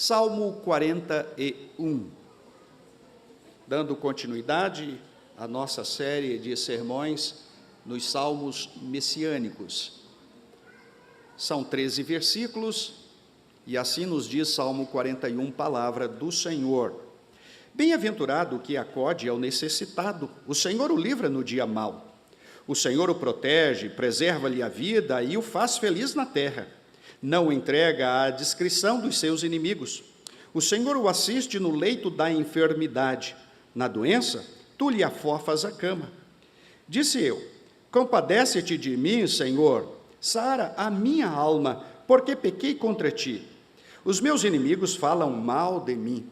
Salmo 41. Dando continuidade à nossa série de sermões nos salmos messiânicos. São 13 versículos, e assim nos diz Salmo 41, palavra do Senhor. Bem-aventurado o que acode ao necessitado, o Senhor o livra no dia mau. O Senhor o protege, preserva-lhe a vida e o faz feliz na terra. Não o entrega à discrição dos seus inimigos. O Senhor o assiste no leito da enfermidade. Na doença, tu lhe afofas a cama. Disse eu: compadece-te de mim, Senhor, sara a minha alma, porque pequei contra ti. Os meus inimigos falam mal de mim.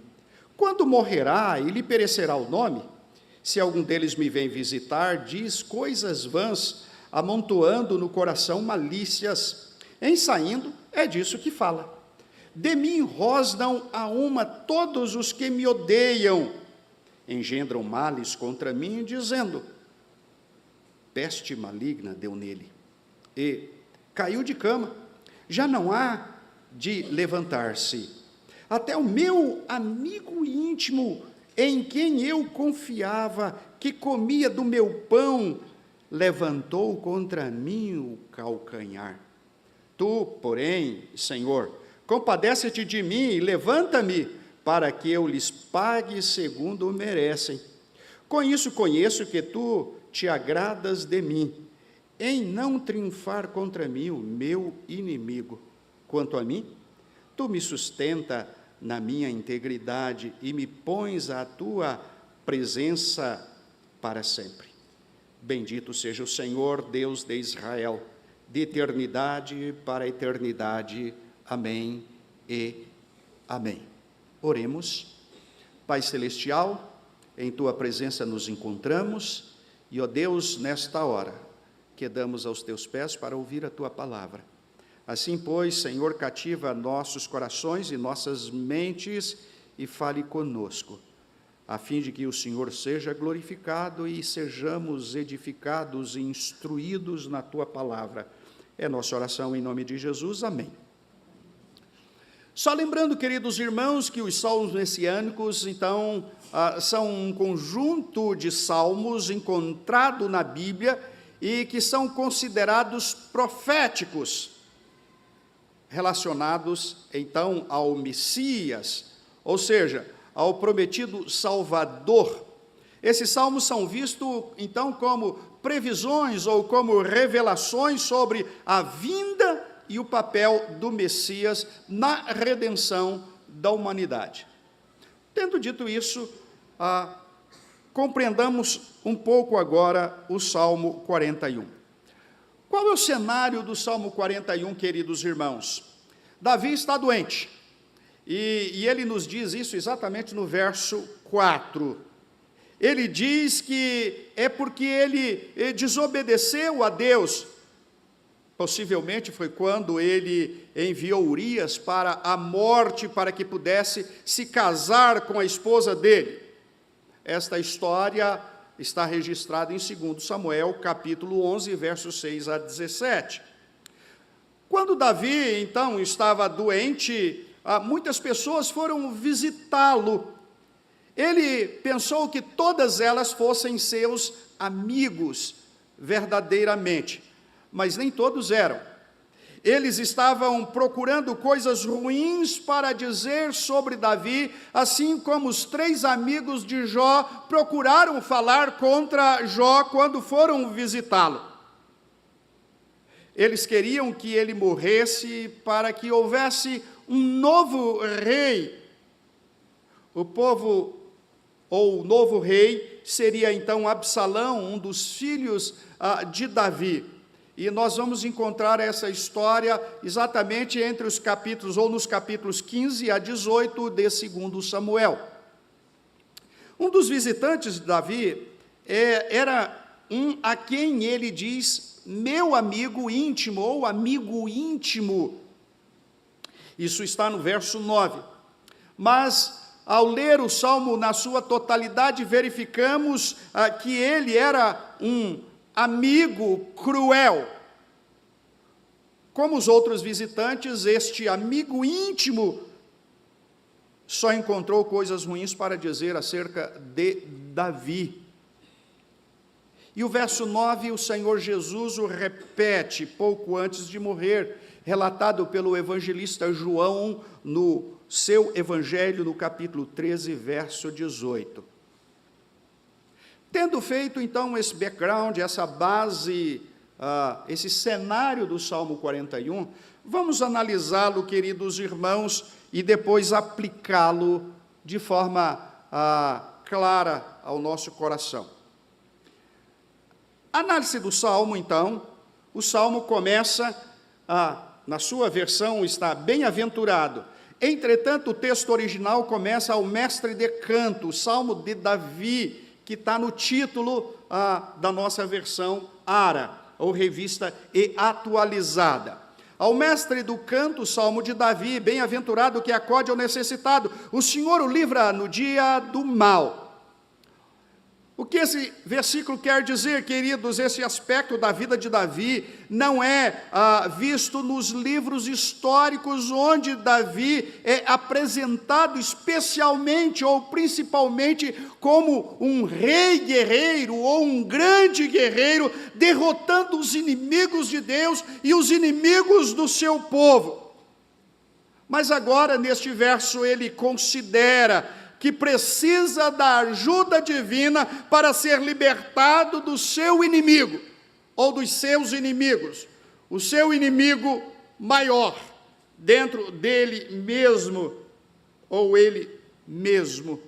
Quando morrerá e lhe perecerá o nome? Se algum deles me vem visitar, diz coisas vãs, amontoando no coração malícias. Em saindo, é disso que fala. De mim rosnam a uma todos os que me odeiam. Engendram males contra mim, dizendo: peste maligna deu nele. E caiu de cama, já não há de levantar-se. Até o meu amigo íntimo, em quem eu confiava, que comia do meu pão, levantou contra mim o calcanhar. Tu, porém, Senhor, compadece-te de mim e levanta-me, para que eu lhes pague segundo merecem. Com isso conheço que tu te agradas de mim, em não triunfar contra mim o meu inimigo. Quanto a mim, tu me sustenta na minha integridade e me pões à tua presença para sempre. Bendito seja o Senhor, Deus de Israel, de eternidade para eternidade. Amém e amém. Oremos. Pai celestial, em tua presença nos encontramos, e, ó Deus, nesta hora, quedamos aos teus pés para ouvir a tua palavra. Assim, pois, Senhor, cativa nossos corações e nossas mentes e fale conosco, a fim de que o Senhor seja glorificado e sejamos edificados e instruídos na tua palavra. É nossa oração em nome de Jesus. Amém. Só lembrando, queridos irmãos, que os salmos messiânicos, então, são um conjunto de salmos encontrado na Bíblia e que são considerados proféticos, relacionados, então, ao Messias, ou seja, ao prometido Salvador. Esses salmos são vistos, então, como previsões ou como revelações sobre a vinda e o papel do Messias na redenção da humanidade. Tendo dito isso, compreendamos um pouco agora o Salmo 41. Qual é o cenário do Salmo 41, queridos irmãos? Davi está doente, e ele nos diz isso exatamente no verso 4. Ele diz que é porque ele desobedeceu a Deus. Possivelmente foi quando ele enviou Urias para a morte, para que pudesse se casar com a esposa dele. Esta história está registrada em 2 Samuel, capítulo 11, versos 6 a 17. Quando Davi, então, estava doente, muitas pessoas foram visitá-lo. Ele pensou que todas elas fossem seus amigos, verdadeiramente. Mas nem todos eram. Eles estavam procurando coisas ruins para dizer sobre Davi, assim como os 3 amigos de Jó procuraram falar contra Jó quando foram visitá-lo. Eles queriam que ele morresse para que houvesse um novo rei. O povo, ou o novo rei, seria então Absalão, um dos filhos de Davi. E nós vamos encontrar essa história exatamente entre os capítulos, ou nos capítulos 15 a 18 de 2 Samuel. Um dos visitantes de Davi era um a quem ele diz meu amigo íntimo, ou amigo íntimo. Isso está no verso 9. Mas, ao ler o Salmo na sua totalidade, verificamos que ele era um amigo cruel. Como os outros visitantes, este amigo íntimo só encontrou coisas ruins para dizer acerca de Davi. E o verso 9, o Senhor Jesus o repete pouco antes de morrer, relatado pelo evangelista João no seu evangelho, no capítulo 13, verso 18. Tendo feito, então, esse background, essa base, esse cenário do Salmo 41, vamos analisá-lo, queridos irmãos, e depois aplicá-lo de forma clara ao nosso coração. A análise do Salmo, então, o Salmo começa, na sua versão está bem-aventurado. Entretanto, o texto original começa ao mestre de canto, o Salmo de Davi, que está no título da nossa versão ARA, ou Revista e Atualizada. Ao mestre do canto, o Salmo de Davi, bem-aventurado que acode ao necessitado, o Senhor o livra no dia do mal. O que esse versículo quer dizer, queridos? Esse aspecto da vida de Davi não é visto nos livros históricos, onde Davi é apresentado especialmente ou principalmente como um rei guerreiro ou um grande guerreiro, derrotando os inimigos de Deus e os inimigos do seu povo. Mas agora, neste verso, ele considera que precisa da ajuda divina para ser libertado do seu inimigo, ou dos seus inimigos, o seu inimigo maior, dentro dele mesmo, ou ele mesmo.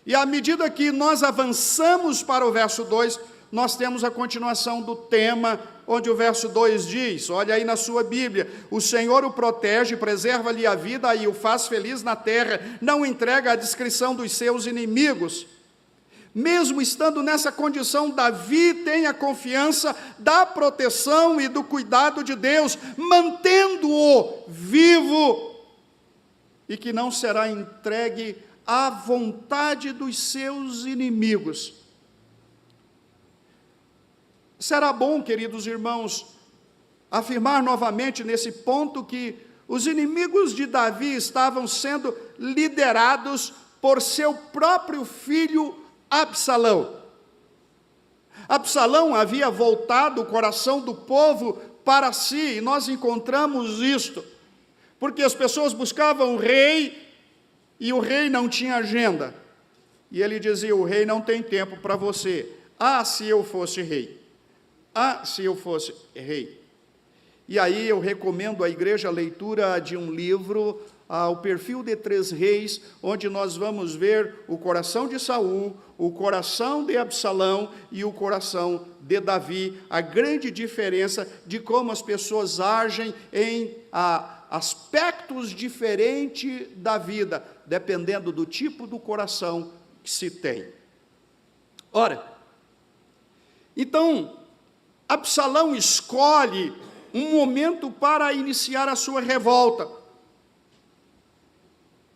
E à medida que nós avançamos para o verso 2, nós temos a continuação do tema, onde o verso 2 diz, olha aí na sua Bíblia, o Senhor o protege, preserva-lhe a vida e o faz feliz na terra, não entrega a discrição dos seus inimigos. Mesmo estando nessa condição, Davi tem a confiança da proteção e do cuidado de Deus, mantendo-o vivo, e que não será entregue à vontade dos seus inimigos. Será bom, queridos irmãos, afirmar novamente nesse ponto que os inimigos de Davi estavam sendo liderados por seu próprio filho Absalão. Absalão havia voltado o coração do povo para si, e nós encontramos isto, porque as pessoas buscavam o rei, e o rei não tinha agenda. E ele dizia, o rei não tem tempo para você. Se eu fosse rei. Se eu fosse rei. E aí eu recomendo à igreja a leitura de um livro, O Perfil de Três Reis, onde nós vamos ver o coração de Saul, o coração de Absalão e o coração de Davi, a grande diferença de como as pessoas agem em aspectos diferentes da vida, dependendo do tipo do coração que se tem. Ora, então, Absalão escolhe um momento para iniciar a sua revolta.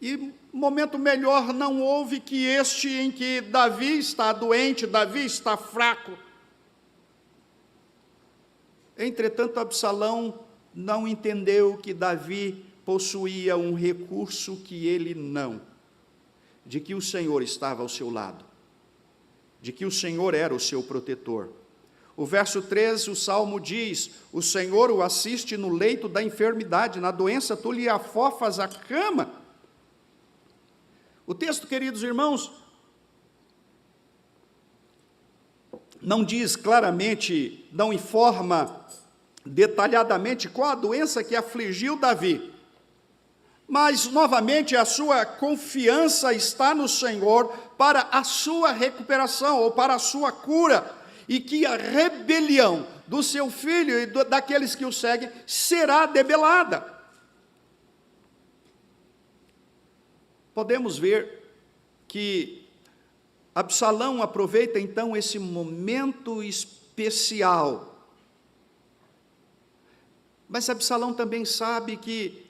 E momento melhor não houve que este em que Davi está doente, Davi está fraco. Entretanto, Absalão não entendeu que Davi possuía um recurso que ele não, de que o Senhor estava ao seu lado, de que o Senhor era o seu protetor. O verso 13, o Salmo diz, o Senhor o assiste no leito da enfermidade, na doença tu lhe afofas a cama. O texto, queridos irmãos, não diz claramente, não informa detalhadamente qual a doença que afligiu Davi. Mas, novamente, a sua confiança está no Senhor para a sua recuperação, ou para a sua cura, e que a rebelião do seu filho e daqueles que o seguem será debelada. Podemos ver que Absalão aproveita então esse momento especial. Mas Absalão também sabe que,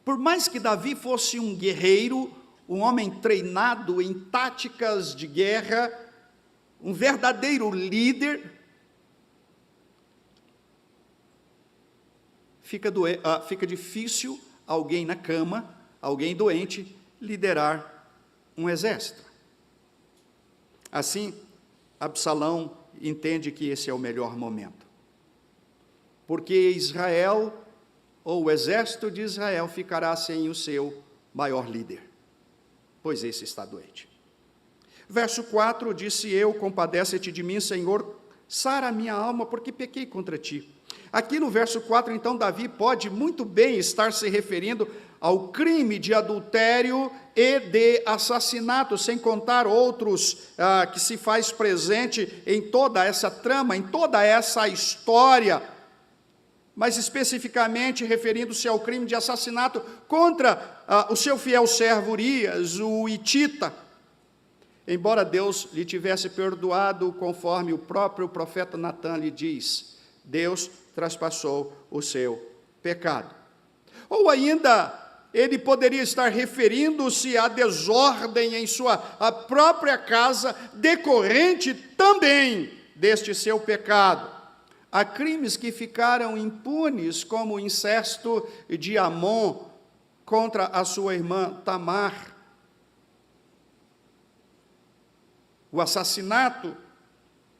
por mais que Davi fosse um guerreiro, um homem treinado em táticas de guerra, um verdadeiro líder, fica difícil alguém na cama, alguém doente, liderar um exército. Assim, Absalão entende que esse é o melhor momento, porque Israel, ou o exército de Israel, ficará sem o seu maior líder, pois esse está doente. Verso 4, disse eu, compadece-te de mim, Senhor, sara a minha alma, porque pequei contra ti. Aqui no verso 4, então, Davi pode muito bem estar se referindo ao crime de adultério e de assassinato, sem contar outros que se faz presente em toda essa trama, em toda essa história, mas especificamente referindo-se ao crime de assassinato contra o seu fiel servo Urias, o hitita. Embora Deus lhe tivesse perdoado, conforme o próprio profeta Natã lhe diz, Deus traspassou o seu pecado. Ou ainda, ele poderia estar referindo-se à desordem em sua própria casa, decorrente também deste seu pecado. Há crimes que ficaram impunes, como o incesto de Amon contra a sua irmã Tamar, o assassinato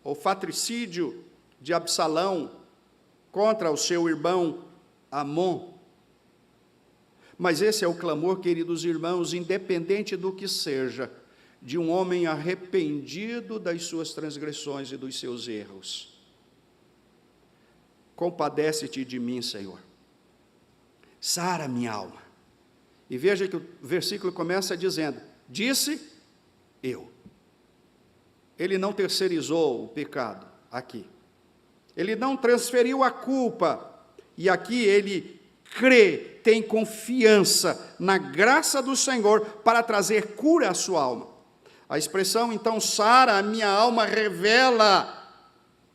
ou fratricídio de Absalão contra o seu irmão Amon. Mas esse é o clamor, queridos irmãos, independente do que seja, de um homem arrependido das suas transgressões e dos seus erros. Compadece-te de mim, Senhor. Sara minha alma. E veja que o versículo começa dizendo, disse eu. Ele não terceirizou o pecado aqui. Ele não transferiu a culpa. E aqui ele crê, tem confiança na graça do Senhor para trazer cura à sua alma. A expressão, então, sara a minha alma, revela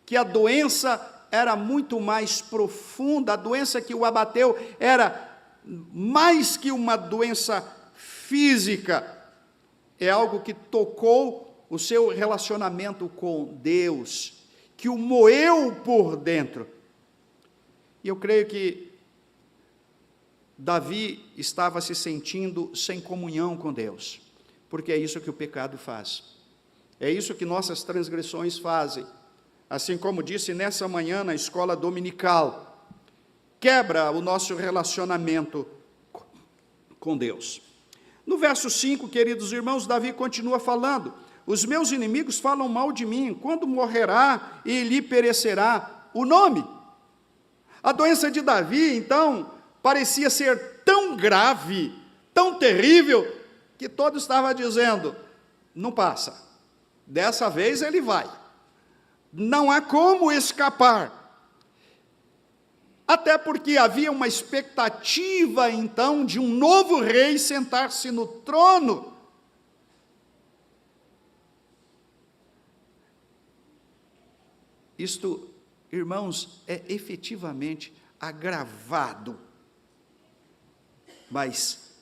que a doença era muito mais profunda, a doença que o abateu era mais que uma doença física, é algo que tocou o seu relacionamento com Deus, que o moeu por dentro. E eu creio que Davi estava se sentindo sem comunhão com Deus, porque é isso que o pecado faz, é isso que nossas transgressões fazem. Assim como disse nessa manhã na escola dominical, quebra o nosso relacionamento com Deus. No verso 5, queridos irmãos, Davi continua falando, os meus inimigos falam mal de mim, quando morrerá e lhe perecerá o nome? A doença de Davi, então, parecia ser tão grave, tão terrível, que todo estava dizendo, não passa, dessa vez ele vai, não há como escapar. Até porque havia uma expectativa, então, de um novo rei sentar-se no trono. Isto, irmãos, é efetivamente agravado, mas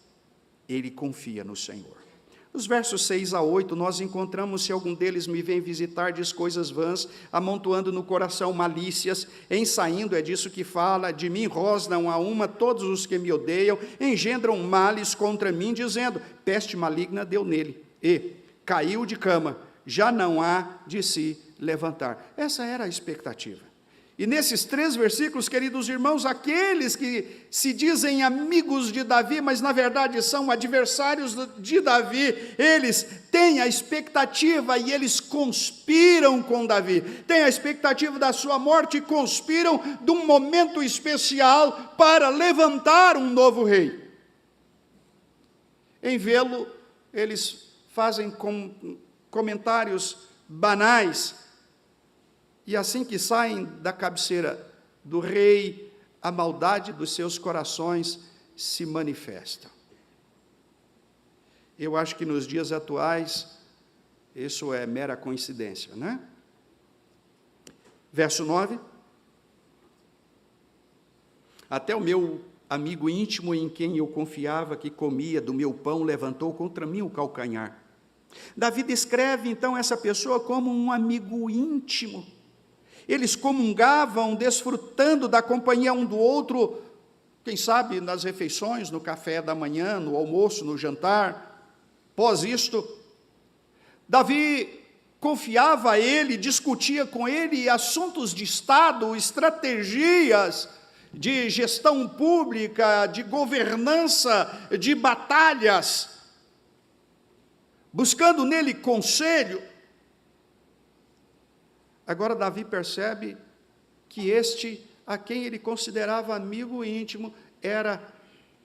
ele confia no Senhor. Nos versos 6 a 8, nós encontramos, se algum deles me vem visitar, diz coisas vãs, amontoando no coração malícias, em saindo, é disso que fala, de mim rosnam a uma todos os que me odeiam, engendram males contra mim, dizendo, peste maligna deu nele, e caiu de cama, já não há de se levantar. Essa era a expectativa. E nesses 3 versículos, queridos irmãos, aqueles que se dizem amigos de Davi, mas na verdade são adversários de Davi, eles têm a expectativa e eles conspiram com Davi, têm a expectativa da sua morte e conspiram de um momento especial para levantar um novo rei. Em vê-lo, eles fazem comentários banais, e assim que saem da cabeceira do rei, a maldade dos seus corações se manifesta. Eu acho que nos dias atuais, isso é mera coincidência, né? Verso 9. Até o meu amigo íntimo em quem eu confiava, que comia do meu pão, levantou contra mim o calcanhar. Davi descreve, então, essa pessoa como um amigo íntimo. Eles comungavam, desfrutando da companhia um do outro, quem sabe nas refeições, no café da manhã, no almoço, no jantar. Após isto, Davi confiava a ele, discutia com ele assuntos de Estado, estratégias de gestão pública, de governança, de batalhas, buscando nele conselho. Agora Davi percebe que este, a quem ele considerava amigo íntimo, era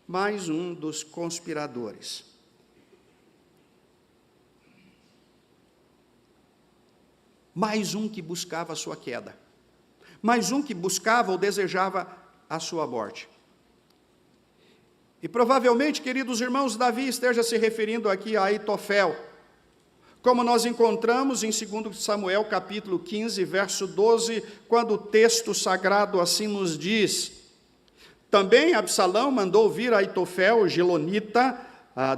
mais um dos conspiradores. Mais um que buscava a sua queda. Mais um que buscava ou desejava a sua morte. E provavelmente, queridos irmãos, Davi esteja se referindo aqui a Aitofel, como nós encontramos em 2 Samuel, capítulo 15, verso 12, quando o texto sagrado assim nos diz: também Absalão mandou vir Aitofel, gilonita,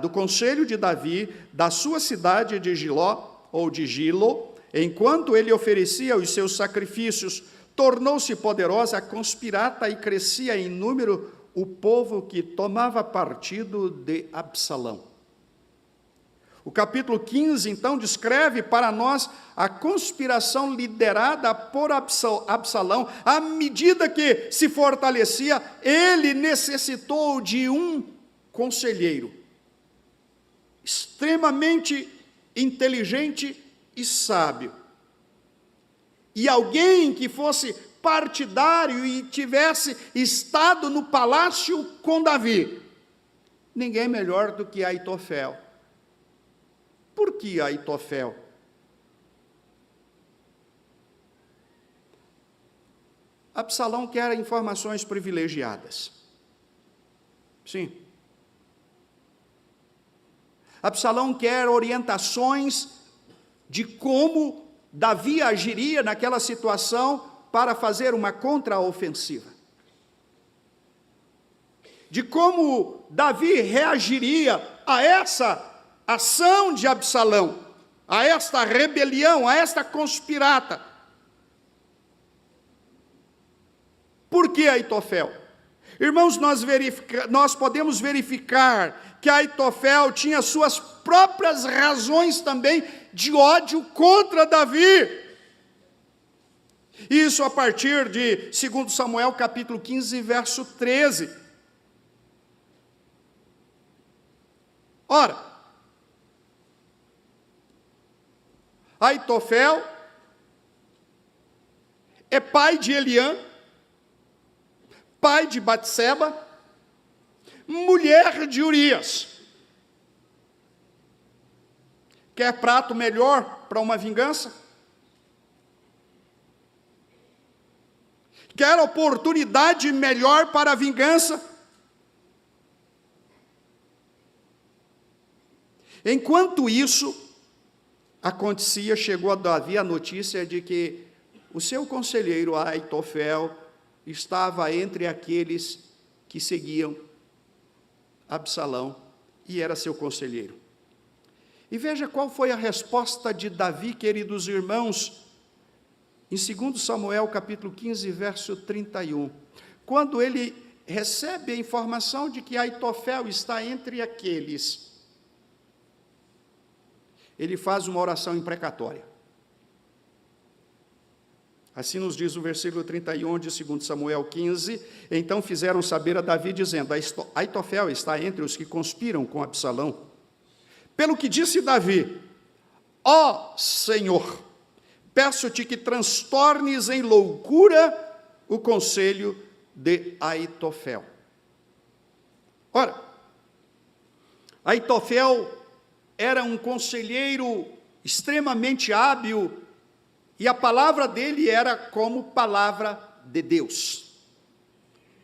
do conselho de Davi, da sua cidade de Giló, ou de Gilo, enquanto ele oferecia os seus sacrifícios, tornou-se poderosa a conspirata e crescia em número o povo que tomava partido de Absalão. O capítulo 15, então, descreve para nós a conspiração liderada por Absalão. À medida que se fortalecia, ele necessitou de um conselheiro extremamente inteligente e sábio. E alguém que fosse partidário e tivesse estado no palácio com Davi. Ninguém melhor do que Aitofel. Por que Aitofel? Absalão quer informações privilegiadas. Sim. Absalão quer orientações de como Davi agiria naquela situação para fazer uma contraofensiva. De como Davi reagiria a essa ação de Absalão, a esta rebelião, a esta conspirata. Por que Aitofel? Irmãos, nós podemos verificar que Aitofel tinha suas próprias razões também de ódio contra Davi. Isso a partir de 2 Samuel, capítulo 15, verso 13. Ora, Aitofel é pai de Eliã, pai de Batseba, mulher de Urias. Quer prato melhor para uma vingança? Quer oportunidade melhor para a vingança? Enquanto isso acontecia, chegou a Davi a notícia de que o seu conselheiro Aitofel estava entre aqueles que seguiam Absalão e era seu conselheiro. E veja qual foi a resposta de Davi, queridos irmãos, em 2 Samuel, capítulo 15, verso 31. Quando ele recebe a informação de que Aitofel está entre aqueles, ele faz uma oração imprecatória. Assim nos diz o versículo 31 de 2 Samuel 15, então fizeram saber a Davi, dizendo, Aitofel está entre os que conspiram com Absalão. Pelo que disse Davi, ó Senhor, peço-te que transtornes em loucura o conselho de Aitofel. Ora, Aitofel era um conselheiro extremamente hábil, e a palavra dele era como palavra de Deus.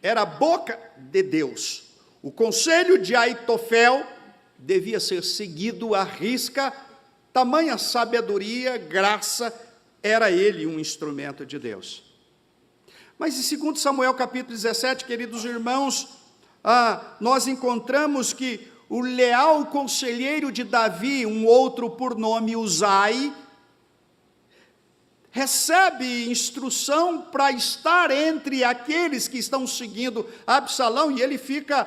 Era a boca de Deus. O conselho de Aitofel devia ser seguido à risca, tamanha sabedoria, graça, era ele um instrumento de Deus. Mas em 2 Samuel capítulo 17, queridos irmãos, nós encontramos que o leal conselheiro de Davi, um outro por nome Uzai, recebe instrução para estar entre aqueles que estão seguindo Absalão, e ele fica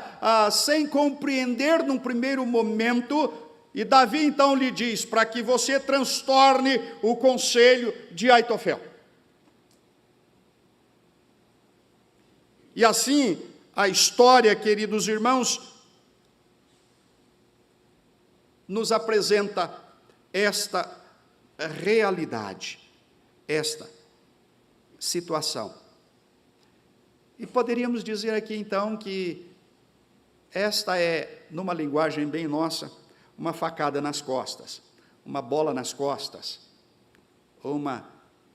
sem compreender num primeiro momento E Davi então lhe diz, para que você transtorne o conselho de Aitofel. E assim, a história, queridos irmãos, nos apresenta esta realidade, esta situação. E poderíamos dizer aqui então que esta é, numa linguagem bem nossa, uma facada nas costas, uma bola nas costas, uma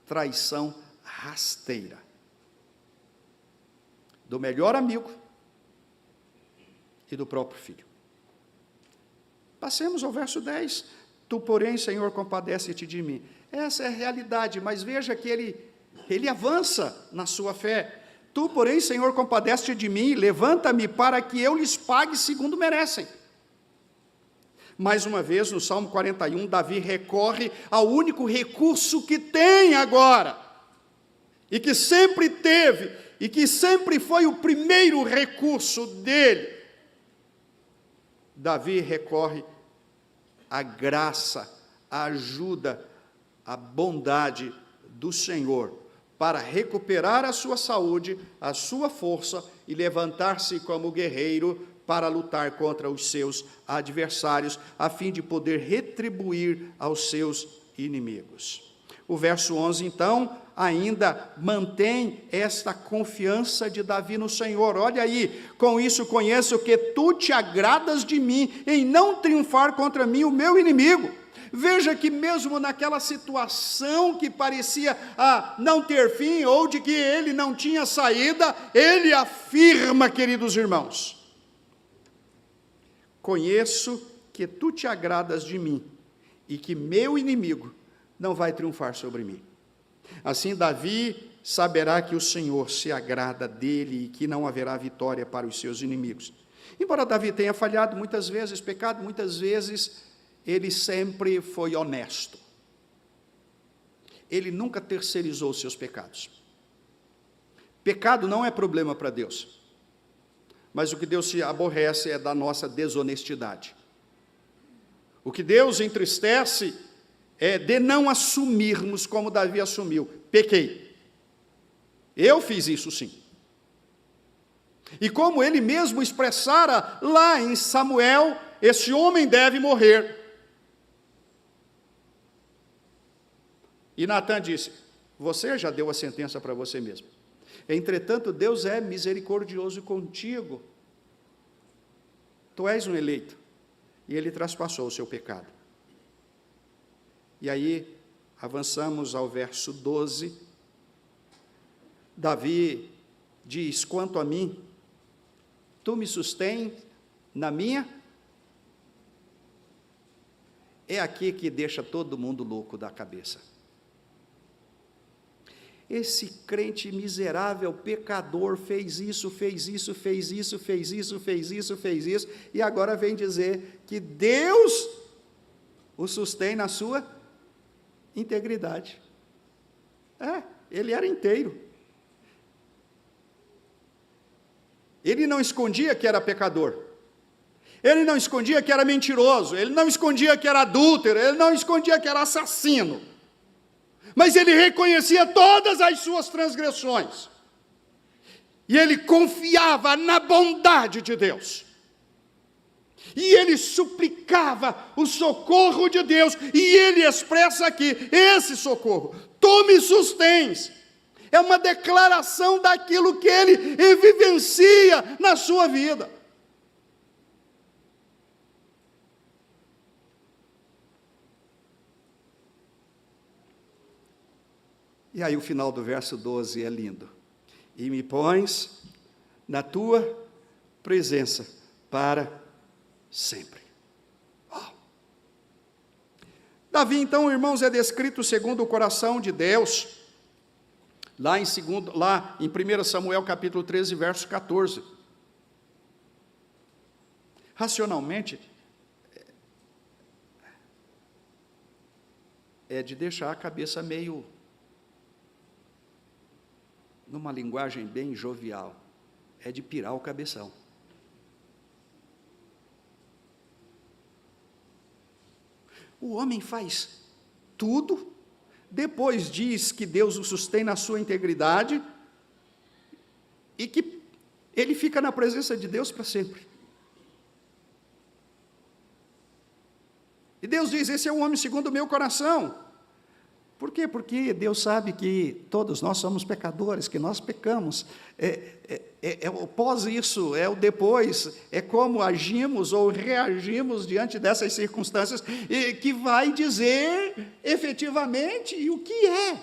traição rasteira do melhor amigo e do próprio filho. Passemos ao verso 10. Tu, porém, Senhor, compadece-te de mim. Essa é a realidade, mas veja que ele avança na sua fé. Tu, porém, Senhor, compadece-te de mim, levanta-me para que eu lhes pague segundo merecem. Mais uma vez, no Salmo 41, Davi recorre ao único recurso que tem agora, e que sempre teve, e que sempre foi o primeiro recurso dele. Davi recorre à graça, à ajuda, à bondade do Senhor, para recuperar a sua saúde, a sua força e levantar-se como guerreiro para lutar contra os seus adversários, a fim de poder retribuir aos seus inimigos. O verso 11, então, ainda mantém esta confiança de Davi no Senhor. Olha aí, com isso conheço que tu te agradas de mim, em não triunfar contra mim o meu inimigo. Veja que mesmo naquela situação que parecia não ter fim, ou de que ele não tinha saída, ele afirma, queridos irmãos, conheço que tu te agradas de mim, e que meu inimigo não vai triunfar sobre mim. Assim Davi saberá que o Senhor se agrada dele e que não haverá vitória para os seus inimigos. Embora Davi tenha falhado muitas vezes, pecado muitas vezes, ele sempre foi honesto. Ele nunca terceirizou os seus pecados. Pecado não é problema para Deus. Mas o que Deus se aborrece é da nossa desonestidade. O que Deus entristece é de não assumirmos como Davi assumiu. Pequei. Eu fiz isso sim. E como ele mesmo expressara lá em Samuel, esse homem deve morrer. E Natã disse, você já deu a sentença para você mesmo. Entretanto, Deus é misericordioso contigo. Tu és um eleito. E ele traspassou o seu pecado. E aí, avançamos ao verso 12. Davi diz, quanto a mim, tu me sustens na minha... É aqui que deixa todo mundo louco da cabeça. Esse crente miserável, pecador, fez isso, fez isso, fez isso, fez isso, fez isso, fez isso, e agora vem dizer que Deus o sustém na sua integridade. Ele era inteiro. Ele não escondia que era pecador. Ele não escondia que era mentiroso. Ele não escondia que era adúltero. Ele não escondia que era assassino. Mas ele reconhecia todas as suas transgressões. E ele confiava na bondade de Deus. E ele suplicava o socorro de Deus. E ele expressa aqui, esse socorro, tu me sustens. É uma declaração daquilo que ele vivencia na sua vida. E aí o final do verso 12 é lindo. E me pões na tua presença para sempre. Davi, então, irmãos, é descrito segundo o coração de Deus, lá em 1 Samuel capítulo 13, verso 14. Racionalmente, é de deixar a cabeça meio, numa linguagem bem jovial, é de pirar o cabeção. O homem faz tudo, depois diz que Deus o sustém na sua integridade e que ele fica na presença de Deus para sempre. E Deus diz: esse é um homem segundo o meu coração. Por quê? Porque Deus sabe que todos nós somos pecadores, que nós pecamos. É o pós isso, é o depois, é como agimos ou reagimos diante dessas circunstâncias, e que vai dizer efetivamente o que é,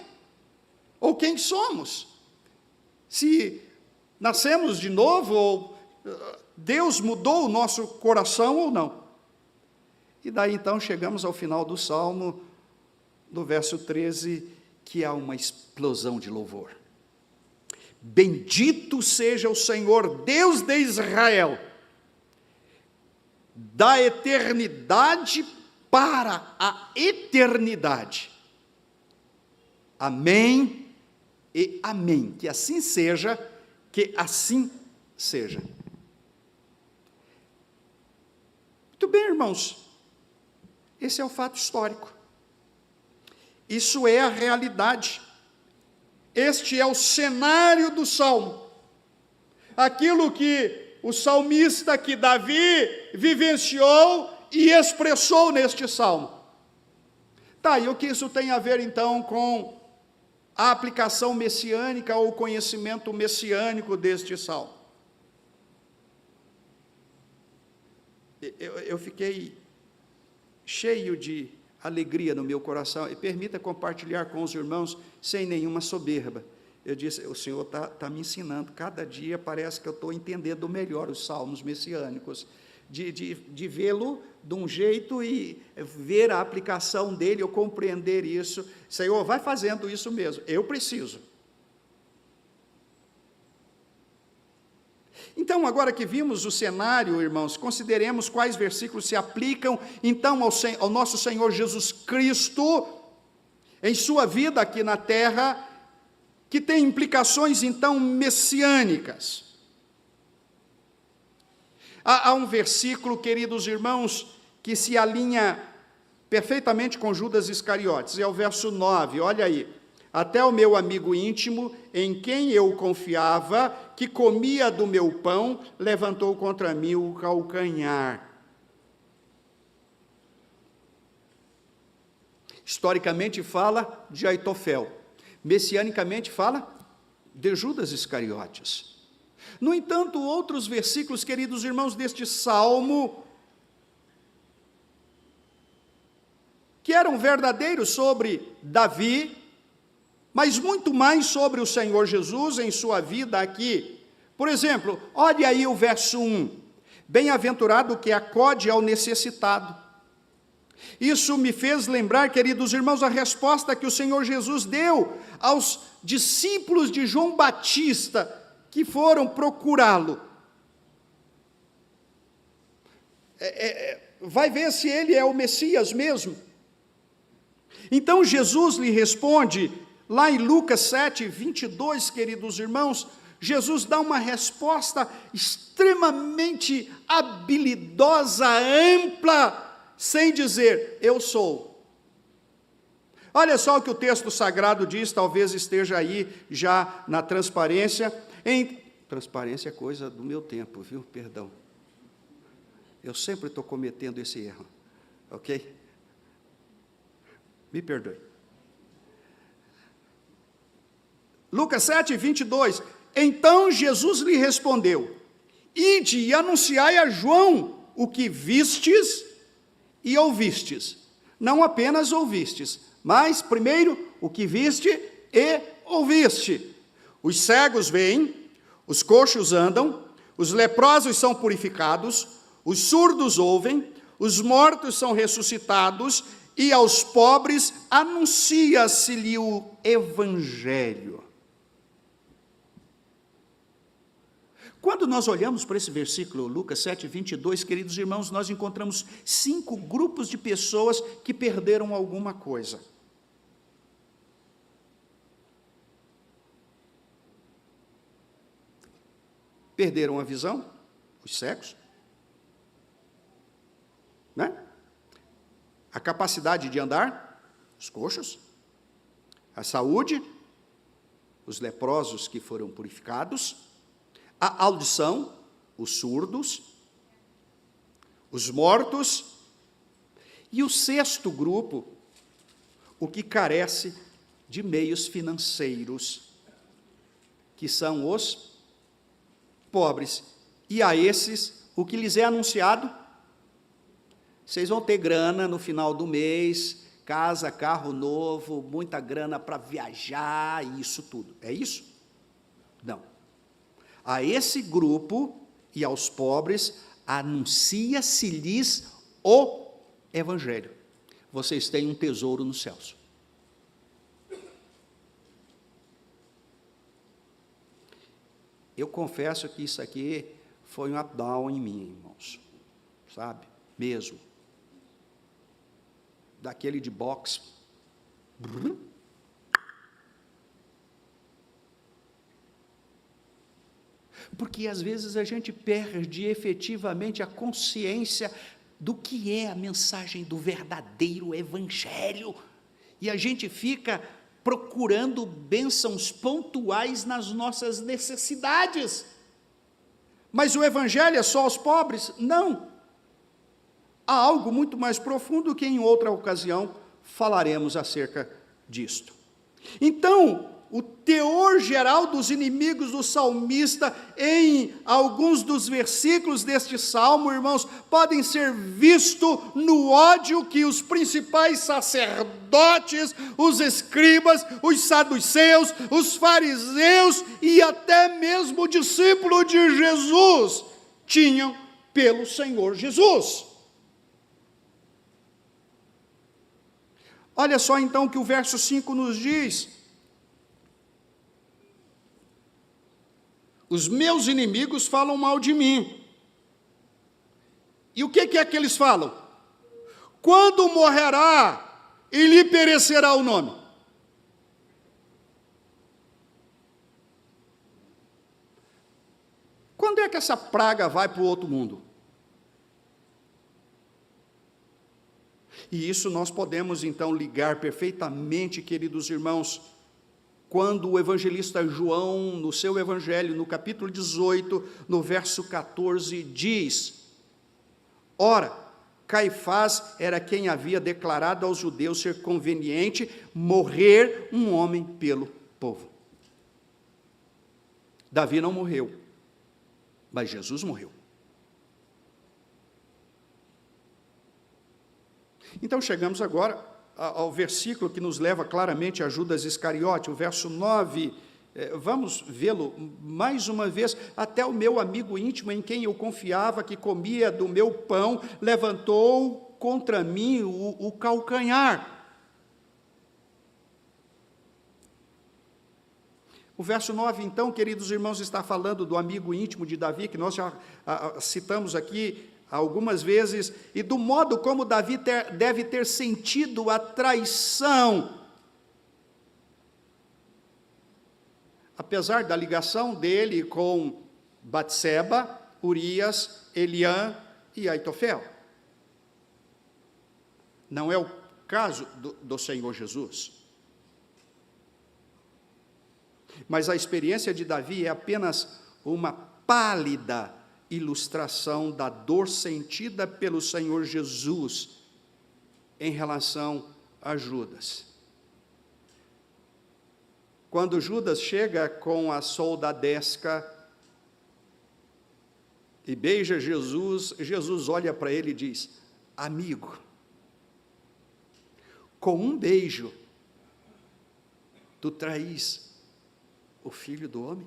ou quem somos. Se nascemos de novo, ou Deus mudou o nosso coração ou não. E daí então chegamos ao final do Salmo, no verso 13, que há uma explosão de louvor. Bendito seja o Senhor, Deus de Israel, da eternidade para a eternidade. Amém e amém. Que assim seja, que assim seja. Muito bem, irmãos. Esse é o fato histórico. Isso é a realidade. Este é o cenário do Salmo. Aquilo que o salmista, que Davi vivenciou e expressou neste Salmo. Tá, e o que isso tem a ver então com a aplicação messiânica ou o conhecimento messiânico deste Salmo? Eu fiquei cheio de alegria no meu coração, e permita compartilhar com os irmãos sem nenhuma soberba. Eu disse: o Senhor está me ensinando, cada dia parece que eu estou entendendo melhor os salmos messiânicos, de vê-lo de um jeito e ver a aplicação dele, eu compreender isso. Senhor, vai fazendo isso mesmo, eu preciso. Então, agora que vimos o cenário, irmãos, consideremos quais versículos se aplicam, então, ao nosso Senhor Jesus Cristo, em sua vida aqui na terra, que tem implicações, então, messiânicas. Há um versículo, queridos irmãos, que se alinha perfeitamente com Judas Iscariotes, é o verso 9, olha aí. Até o meu amigo íntimo, em quem eu confiava, que comia do meu pão, levantou contra mim o calcanhar. Historicamente fala de Aitofel, messianicamente fala de Judas Iscariotes. No entanto, outros versículos, queridos irmãos, deste Salmo, que eram verdadeiros sobre Davi, mas muito mais sobre o Senhor Jesus em sua vida aqui. Por exemplo, olhe aí o verso 1. Bem-aventurado que acode ao necessitado. Isso me fez lembrar, queridos irmãos, a resposta que o Senhor Jesus deu aos discípulos de João Batista, que foram procurá-lo. Vai ver se ele é o Messias mesmo. Então Jesus lhe responde, lá em Lucas 7, 22, queridos irmãos, Jesus dá uma resposta extremamente habilidosa, ampla, sem dizer, eu sou. Olha só o que o texto sagrado diz, talvez esteja aí já na transparência. Transparência é coisa do meu tempo, viu? Perdão. Eu sempre estou cometendo esse erro, ok? Me perdoe. Lucas 7, 22. Então Jesus lhe respondeu, ide e anunciai a João o que vistes e ouvistes. Não apenas ouvistes, mas primeiro o que viste e ouviste. Os cegos veem, os coxos andam, os leprosos são purificados, os surdos ouvem, os mortos são ressuscitados, e aos pobres anuncia-se-lhe o Evangelho. Quando nós olhamos para esse versículo, Lucas 7, 22, queridos irmãos, nós encontramos 5 grupos de pessoas que perderam alguma coisa. Perderam a visão, os cegos, né? A capacidade de andar, os coxos. A saúde, os leprosos que foram purificados. A audição, os surdos. Os mortos. E o sexto grupo, o que carece de meios financeiros, que são os pobres. E a esses, o que lhes é anunciado? Vocês vão ter grana no final do mês, casa, carro novo, muita grana para viajar, isso tudo. É isso? Não. A esse grupo e aos pobres, anuncia-se-lhes o Evangelho. Vocês têm um tesouro nos céus. Eu confesso que isso aqui foi um up-down em mim, irmãos. Sabe? Mesmo. Daquele de boxe. Porque às vezes a gente perde efetivamente a consciência do que é a mensagem do verdadeiro evangelho. E a gente fica procurando bênçãos pontuais nas nossas necessidades. Mas o evangelho é só aos pobres? Não. Há algo muito mais profundo que em outra ocasião falaremos acerca disto. Então, o teor geral dos inimigos do salmista em alguns dos versículos deste salmo, irmãos, podem ser visto no ódio que os principais sacerdotes, os escribas, os saduceus, os fariseus e até mesmo o discípulo de Jesus tinham pelo Senhor Jesus. Olha só então o que o verso 5 nos diz. Os meus inimigos falam mal de mim. E o que é que eles falam? Quando morrerá e lhe perecerá o nome? Quando é que essa praga vai para o outro mundo? E isso nós podemos então ligar perfeitamente, queridos irmãos, quando o evangelista João, no seu evangelho, no capítulo 18, no verso 14, diz: ora, Caifás era quem havia declarado aos judeus ser conveniente morrer um homem pelo povo. Davi não morreu, mas Jesus morreu. Então chegamos agora ao versículo que nos leva claramente a Judas Iscariote, o verso 9, vamos vê-lo mais uma vez. Até o meu amigo íntimo, em quem eu confiava, que comia do meu pão, levantou contra mim o calcanhar. O verso 9, então, queridos irmãos, está falando do amigo íntimo de Davi, que nós já citamos aqui algumas vezes, e do modo como Davi deve ter sentido a traição, apesar da ligação dele com Batseba, Urias, Eliã e Aitofel. Não é o caso do Senhor Jesus. Mas a experiência de Davi é apenas uma pálida ilustração da dor sentida pelo Senhor Jesus em relação a Judas. Quando Judas chega com a soldadesca e beija Jesus, Jesus olha para ele e diz: amigo, com um beijo, tu traís o Filho do Homem?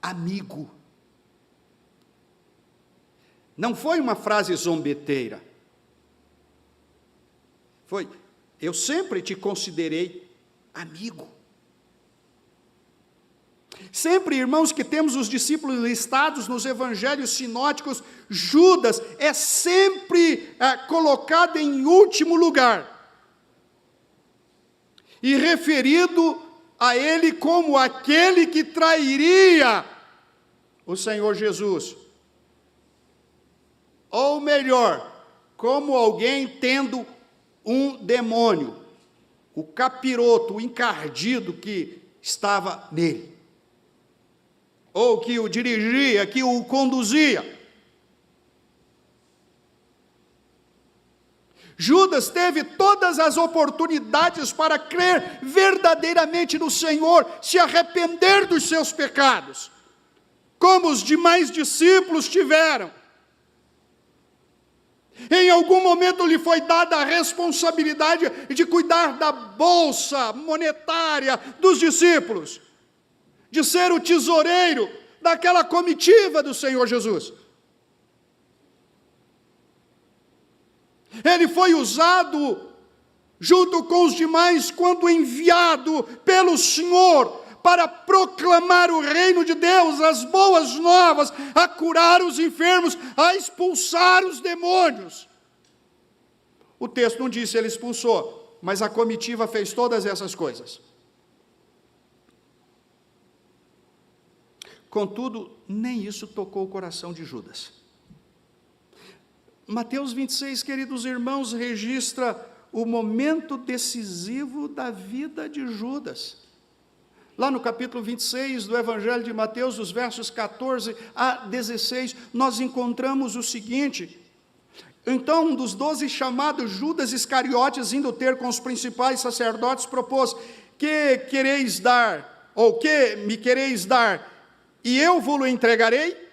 Amigo. Não foi uma frase zombeteira. Foi: eu sempre te considerei amigo. Sempre, irmãos, que temos os discípulos listados nos evangelhos sinóticos, Judas é sempre colocado em último lugar e referido a ele como aquele que trairia o Senhor Jesus. Ou melhor, como alguém tendo um demônio, o capiroto, o encardido que estava nele, ou que o dirigia, que o conduzia. Judas teve todas as oportunidades para crer verdadeiramente no Senhor, se arrepender dos seus pecados, como os demais discípulos tiveram. Em algum momento lhe foi dada a responsabilidade de cuidar da bolsa monetária dos discípulos, de ser o tesoureiro daquela comitiva do Senhor Jesus. Ele foi usado junto com os demais quando enviado pelo Senhor para proclamar o reino de Deus, as boas novas, a curar os enfermos, a expulsar os demônios. O texto não diz se ele expulsou, mas a comitiva fez todas essas coisas. Contudo, nem isso tocou o coração de Judas. Mateus 26, queridos irmãos, registra o momento decisivo da vida de Judas. Lá no capítulo 26 do Evangelho de Mateus, dos versos 14 a 16, nós encontramos o seguinte: então um dos 12 chamados Judas Iscariotes, indo ter com os principais sacerdotes, propôs: que quereis dar, ou que me quereis dar, e eu vou-lo entregarei?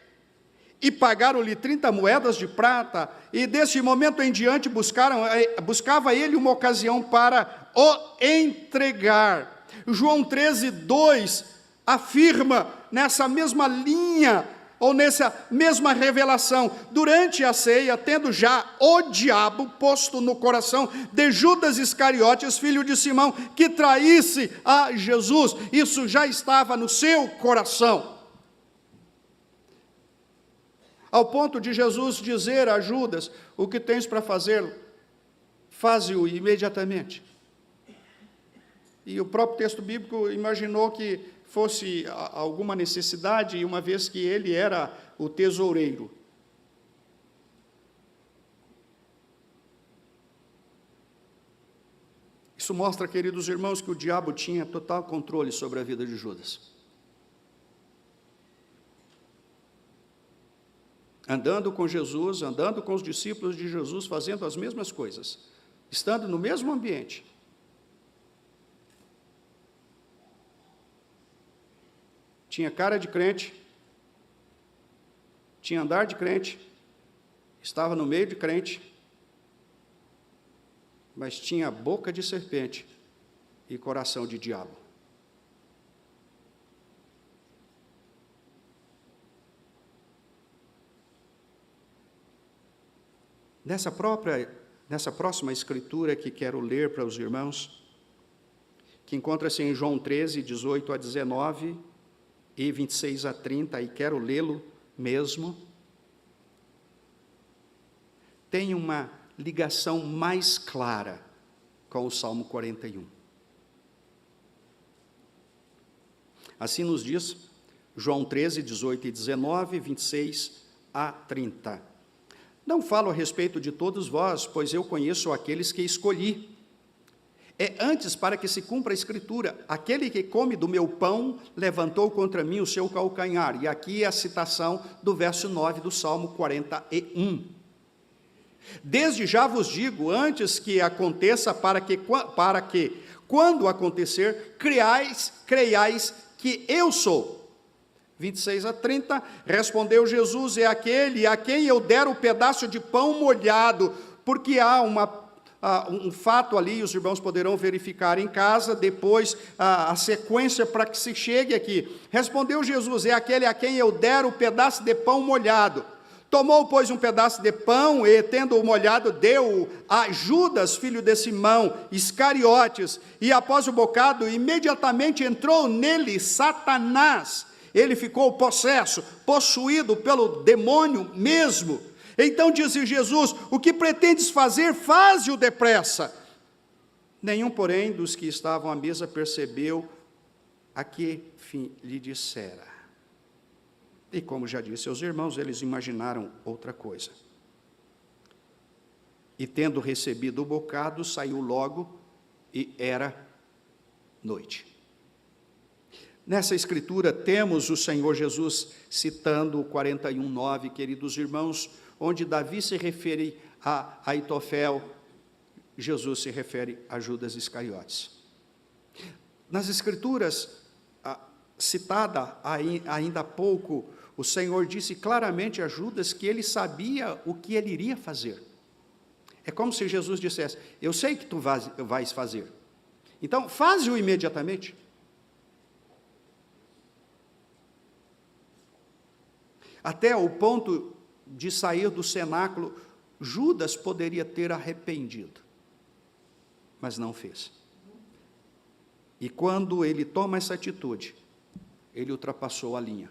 E pagaram-lhe 30 moedas de prata, e desse momento em diante buscava ele uma ocasião para o entregar. João 13, 2 afirma nessa mesma linha, ou nessa mesma revelação: durante a ceia, tendo já o diabo posto no coração de Judas Iscariotes, filho de Simão, que traísse a Jesus, isso já estava no seu coração. Ao ponto de Jesus dizer a Judas: o que tens para fazer, faze-o imediatamente. E o próprio texto bíblico imaginou que fosse alguma necessidade, uma vez que ele era o tesoureiro. Isso mostra, queridos irmãos, que o diabo tinha total controle sobre a vida de Judas. Andando com Jesus, andando com os discípulos de Jesus, fazendo as mesmas coisas, estando no mesmo ambiente. Tinha cara de crente, tinha andar de crente, estava no meio de crente, mas tinha boca de serpente e coração de diabo. Nessa próxima escritura que quero ler para os irmãos, que encontra-se em João 13, 18 a 19 e 26 a 30, e quero lê-lo mesmo, tem uma ligação mais clara com o Salmo 41. Assim nos diz João 13, 18 e 19, 26 a 30. Não falo a respeito de todos vós, pois eu conheço aqueles que escolhi. É antes para que se cumpra a Escritura: aquele que come do meu pão levantou contra mim o seu calcanhar. E aqui é a citação do verso 9 do Salmo 41. Desde já vos digo, antes que aconteça, para que quando acontecer, creiais que eu sou. 26 a 30, respondeu Jesus: é aquele a quem eu der o pedaço de pão molhado, porque há um fato ali, os irmãos poderão verificar em casa, depois a sequência para que se chegue aqui. Respondeu Jesus: é aquele a quem eu der o pedaço de pão molhado. Tomou, pois, um pedaço de pão e, tendo-o molhado, deu-o a Judas, filho de Simão Iscariotes, e após o bocado, imediatamente entrou nele Satanás. Ele ficou possuído pelo demônio mesmo. Então disse Jesus: o que pretendes fazer, faze-o depressa. Nenhum, porém, dos que estavam à mesa percebeu a que fim lhe dissera. E como já disse aos irmãos, eles imaginaram outra coisa. E tendo recebido o bocado, saiu logo, e era noite. Nessa escritura temos o Senhor Jesus citando o 41:9, queridos irmãos, onde Davi se refere a Aitofel, Jesus se refere a Judas Iscariotes. Nas escrituras, citada ainda há pouco, o Senhor disse claramente a Judas que ele sabia o que ele iria fazer. É como se Jesus dissesse: eu sei que tu vais fazer, então faze-o imediatamente. Até o ponto de sair do cenáculo, Judas poderia ter arrependido, mas não fez. E quando ele toma essa atitude, ele ultrapassou a linha.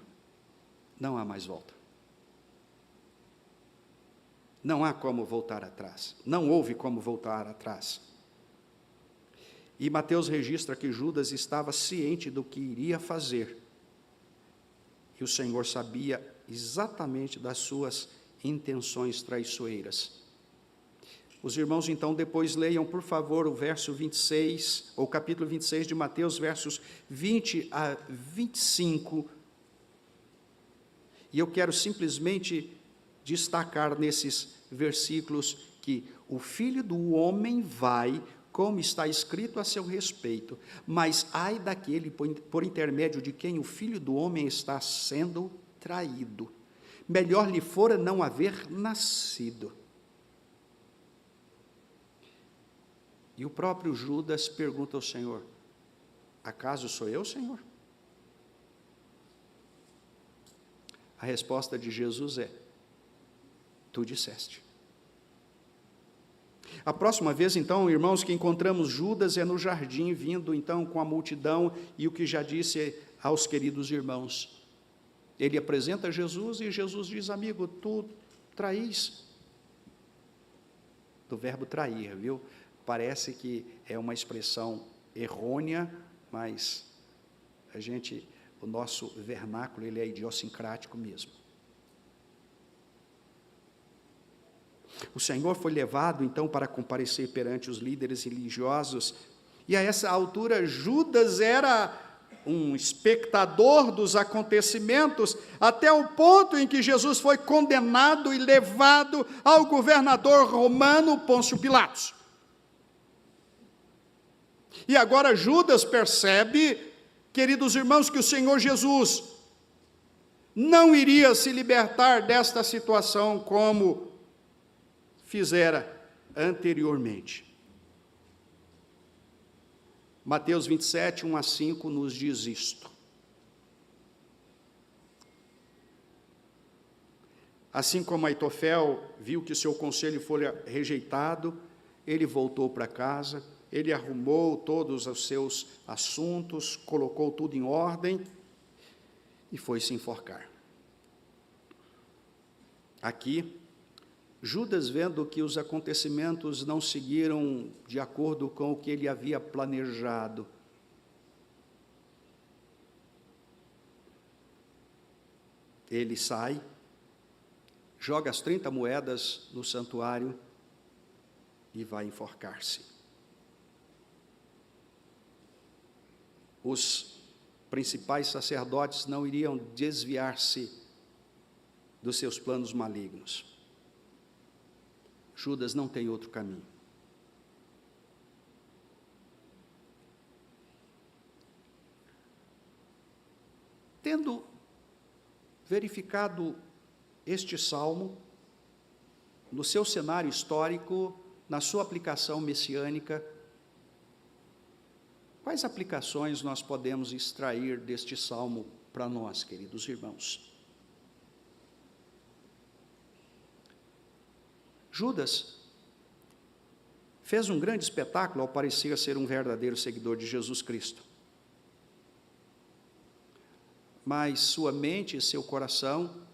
Não há mais volta. Não há como voltar atrás. Não houve como voltar atrás. E Mateus registra que Judas estava ciente do que iria fazer. E o Senhor sabia exatamente das suas intenções traiçoeiras. Os irmãos, então, depois leiam, por favor, o verso 26, ou capítulo 26 de Mateus, versos 20 a 25. E eu quero simplesmente destacar nesses versículos que o Filho do Homem vai, como está escrito a seu respeito, mas ai daquele por intermédio de quem o Filho do Homem está sendo traído. Melhor lhe fora não haver nascido. E o próprio Judas pergunta ao Senhor: acaso sou eu, Senhor? A resposta de Jesus é: tu disseste. A próxima vez, então, irmãos, que encontramos Judas é no jardim, vindo então com a multidão, e o que já disse aos queridos irmãos. Ele apresenta Jesus e Jesus diz: amigo, tu traís. Do verbo trair, viu? Parece que é uma expressão errônea, mas o nosso vernáculo, ele é idiosincrático mesmo. O Senhor foi levado, então, para comparecer perante os líderes religiosos, e a essa altura Judas era um espectador dos acontecimentos, até o ponto em que Jesus foi condenado e levado ao governador romano Pôncio Pilatos. E agora Judas percebe, queridos irmãos, que o Senhor Jesus não iria se libertar desta situação como fizera anteriormente. Mateus 27, 1 a 5 nos diz isto. Assim como Aitofel viu que seu conselho fora rejeitado, ele voltou para casa, ele arrumou todos os seus assuntos, colocou tudo em ordem e foi se enforcar. Aqui, Judas, vendo que os acontecimentos não seguiram de acordo com o que ele havia planejado, ele sai, joga as 30 moedas no santuário e vai enforcar-se. Os principais sacerdotes não iriam desviar-se dos seus planos malignos. Judas não tem outro caminho. Tendo verificado este salmo, no seu cenário histórico, na sua aplicação messiânica, quais aplicações nós podemos extrair deste salmo para nós, queridos irmãos? Judas fez um grande espetáculo ao parecer ser um verdadeiro seguidor de Jesus Cristo. Mas sua mente e seu coração,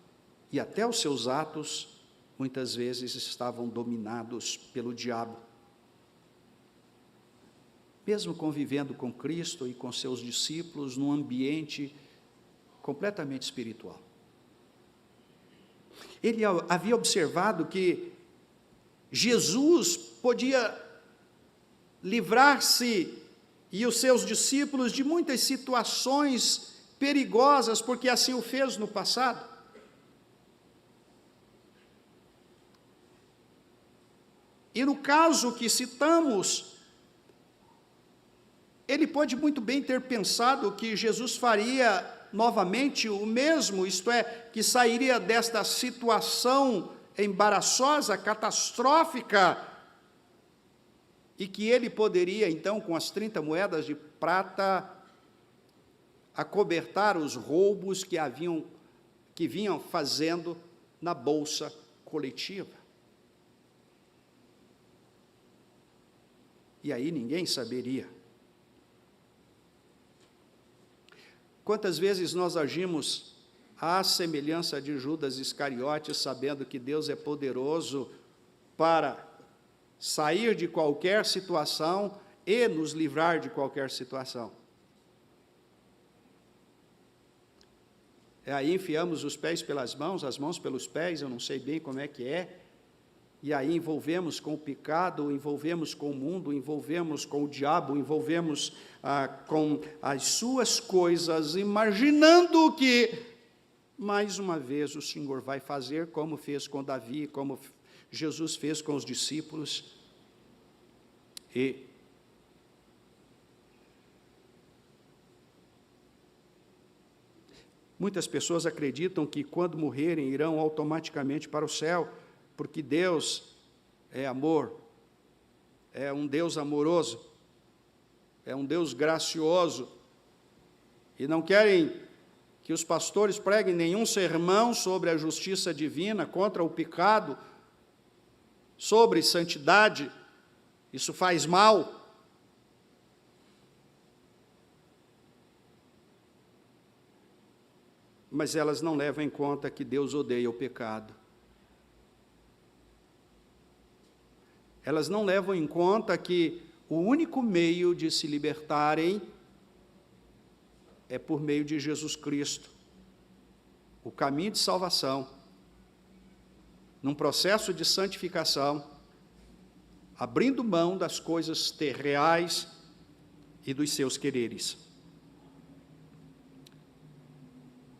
e até os seus atos, muitas vezes estavam dominados pelo diabo. Mesmo convivendo com Cristo e com seus discípulos num ambiente completamente espiritual. Ele havia observado que Jesus podia livrar-se e os seus discípulos de muitas situações perigosas, porque assim o fez no passado. E no caso que citamos, ele pode muito bem ter pensado que Jesus faria novamente o mesmo, isto é, que sairia desta situação embaraçosa, catastrófica, e que ele poderia, então, com as 30 moedas de prata, acobertar os roubos que vinham fazendo na bolsa coletiva. E aí ninguém saberia. Quantas vezes nós agimos à semelhança de Judas Iscariotes, sabendo que Deus é poderoso para sair de qualquer situação e nos livrar de qualquer situação. Aí enfiamos os pés pelas mãos, as mãos pelos pés, eu não sei bem como é que é, e aí envolvemos com o pecado, envolvemos com o mundo, envolvemos com o diabo, envolvemos com as suas coisas, imaginando que, mais uma vez, o Senhor vai fazer como fez com Davi, como Jesus fez com os discípulos. E muitas pessoas acreditam que quando morrerem irão automaticamente para o céu, porque Deus é amor, é um Deus amoroso, é um Deus gracioso, e não querem que os pastores preguem nenhum sermão sobre a justiça divina, contra o pecado, sobre santidade. Isso faz mal. Mas elas não levam em conta que Deus odeia o pecado. Elas não levam em conta que o único meio de se libertarem é por meio de Jesus Cristo, o caminho de salvação, num processo de santificação, abrindo mão das coisas terreais e dos seus quereres.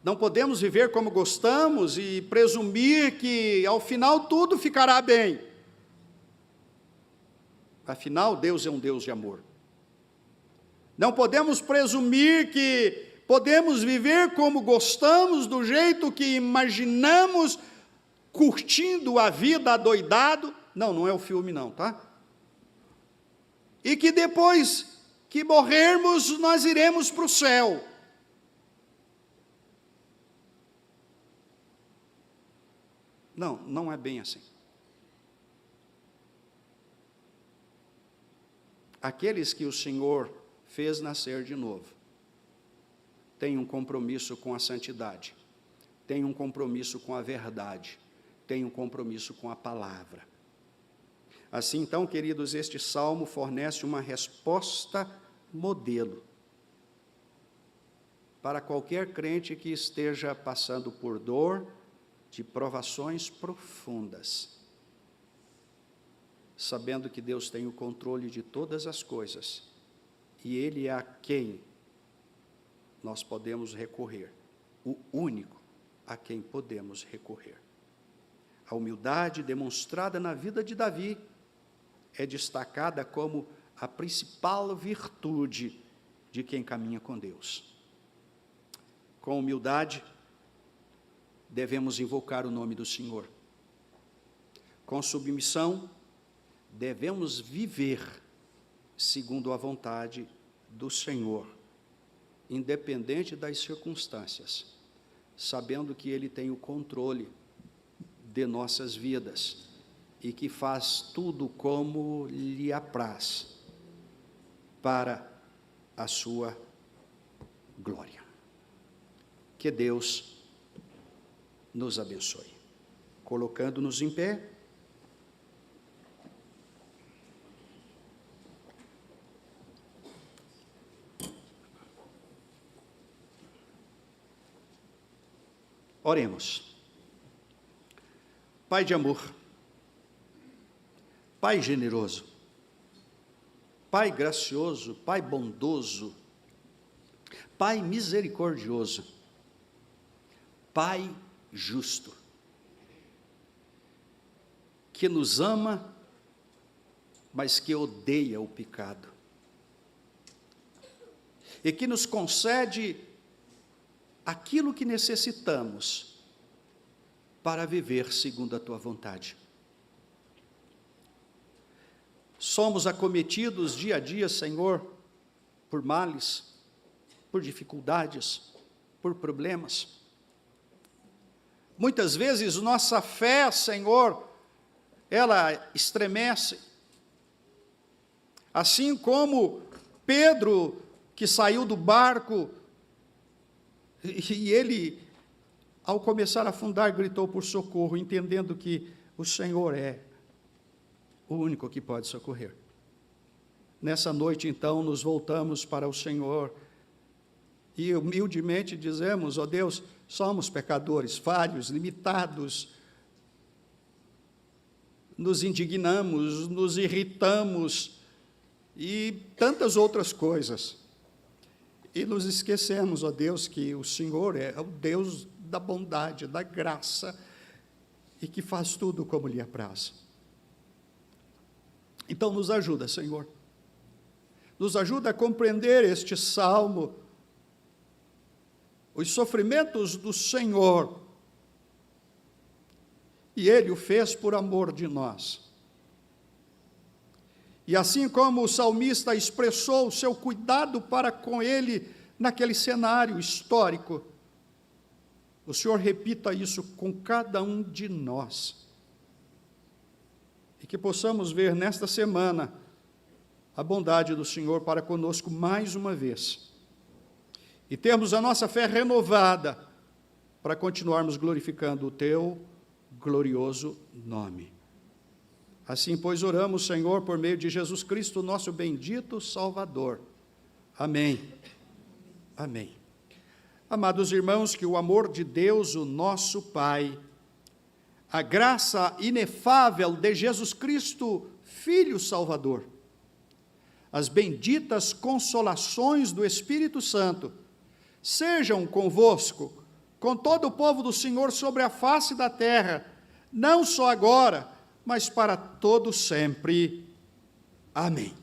Não podemos viver como gostamos e presumir que, ao final, tudo ficará bem. Afinal, Deus é um Deus de amor. Não podemos presumir que podemos viver como gostamos, do jeito que imaginamos, curtindo a vida adoidado. Não é o filme não, tá? E que depois que morrermos, nós iremos para o céu. Não é bem assim. Aqueles que o Senhor fez nascer de novo têm um compromisso com a santidade, têm um compromisso com a verdade, têm um compromisso com a palavra. Assim, então, queridos, este salmo fornece uma resposta modelo para qualquer crente que esteja passando por dor, de provações profundas, sabendo que Deus tem o controle de todas as coisas, e Ele é a quem nós podemos recorrer, o único a quem podemos recorrer. A humildade demonstrada na vida de Davi é destacada como a principal virtude de quem caminha com Deus. Com humildade, devemos invocar o nome do Senhor. Com submissão, devemos viver segundo a vontade do Senhor, independente das circunstâncias, sabendo que Ele tem o controle de nossas vidas e que faz tudo como lhe apraz para a sua glória. Que Deus nos abençoe. Colocando-nos em pé, oremos. Pai de amor, Pai generoso, Pai gracioso, Pai bondoso, Pai misericordioso, Pai justo, que nos ama, mas que odeia o pecado, e que nos concede aquilo que necessitamos para viver segundo a tua vontade. Somos acometidos dia a dia, Senhor, por males, por dificuldades, por problemas. Muitas vezes nossa fé, Senhor, ela estremece. Assim como Pedro, que saiu do barco, e ele, ao começar a afundar, gritou por socorro, entendendo que o Senhor é o único que pode socorrer. Nessa noite, então, nos voltamos para o Senhor e humildemente dizemos: ó Deus, somos pecadores, falhos, limitados, nos indignamos, nos irritamos e tantas outras coisas. E nos esquecemos, ó Deus, que o Senhor é o Deus da bondade, da graça, e que faz tudo como lhe apraz. Então nos ajuda, Senhor. Nos ajuda a compreender este salmo, os sofrimentos do Senhor, e Ele o fez por amor de nós. E assim como o salmista expressou o seu cuidado para com ele naquele cenário histórico, o Senhor repita isso com cada um de nós. E que possamos ver nesta semana a bondade do Senhor para conosco mais uma vez. E termos a nossa fé renovada para continuarmos glorificando o Teu glorioso nome. Assim, pois, oramos, Senhor, por meio de Jesus Cristo, nosso bendito Salvador. Amém. Amém. Amados irmãos, que o amor de Deus, o nosso Pai, a graça inefável de Jesus Cristo, Filho Salvador, as benditas consolações do Espírito Santo, sejam convosco, com todo o povo do Senhor sobre a face da terra, não só agora, mas para todo sempre. Amém.